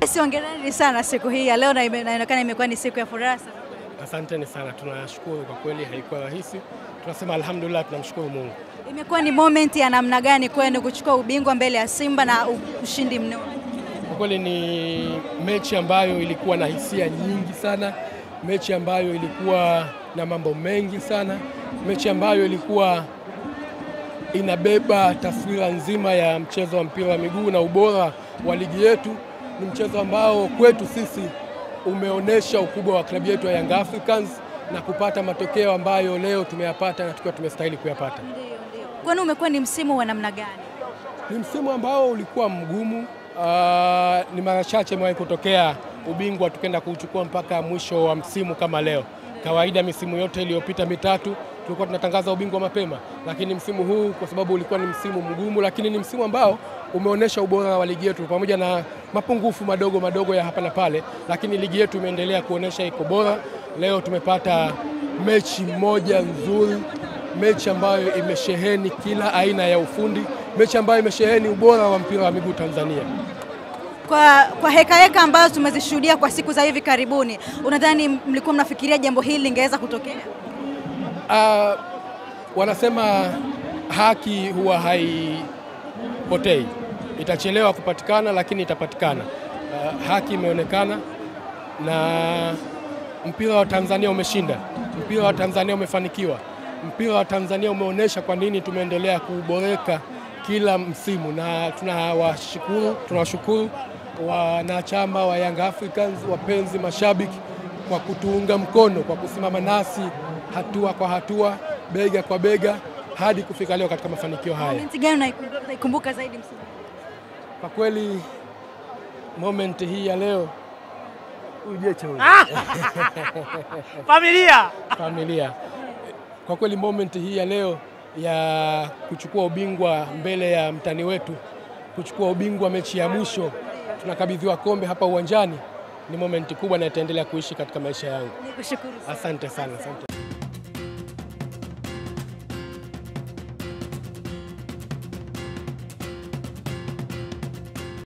Basi hongereni sana siku hii ya leo na inaonekana imekuwa ni siku ya furaha sana. Asanteni sana, tunashukuru kwa kweli, haikuwa rahisi. Tunasema alhamdulillah, tunamshukuru Mungu. Imekuwa ni moment ya namna gani kwenu kuchukua ubingwa mbele ya Simba na ushindi mnono? Kwa kweli ni mechi ambayo ilikuwa na hisia nyingi sana, mechi ambayo ilikuwa na mambo mengi sana, mechi ambayo ilikuwa inabeba taswira nzima ya mchezo wa mpira wa miguu na ubora wa ligi yetu. Ni mchezo ambao kwetu sisi umeonesha ukubwa wa klabu yetu ya Young Africans na kupata matokeo ambayo leo tumeyapata na tukiwa tumestahili kuyapata. Ndio. Kwani umekuwa ni msimu wa namna gani? Ni msimu ambao ulikuwa mgumu. Ni mara chache imewahi kutokea ubingwa tukenda kuchukua mpaka mwisho wa msimu kama leo. Kawaida misimu yote iliyopita mitatu tulikuwa tunatangaza ubingwa mapema, lakini msimu huu kwa sababu ulikuwa ni msimu mgumu, lakini ni msimu ambao umeonesha ubora wa ligi yetu pamoja na mapungufu madogo ya hapa na pale, lakini ligi yetu imeendelea kuonesha iko bora. Leo tumepata mechi moja nzuri, mechi ambayo imesheheni kila aina ya ufundi, mechi ambayo imesheheni ubora wa mpira wa miguu Tanzania. Kwa heka ambazo tumezishuhudia kwa siku za hivi karibuni, unadhani mlikuwa mnafikiria jambo hili lingeweza kutokea? Wanasema haki huwa haipotei, itachelewa kupatikana lakini itapatikana. Haki imeonekana na mpira wa Tanzania umeshinda, mpira wa Tanzania umefanikiwa, mpira wa Tanzania umeonesha kwa nini tumeendelea kuboreka kila msimu, na tunawashukuru wanachama wa Young Africans, wapenzi, mashabiki kwa kutuunga mkono, kwa kusimama nasi hatua kwa hatua, bega kwa bega hadi kufika leo katika mafanikio haya. Moment gani unaikumbuka zaidi msimu? Kwa kweli moment hii ya leo familia. Kwa kweli moment hii ya leo ya kuchukua ubingwa mbele ya mtani wetu, kuchukua ubingwa mechi ya mwisho, tunakabidhiwa kombe hapa uwanjani, ni moment kubwa na itaendelea kuishi katika maisha yangu. Nikushukuru sana. Asante sana.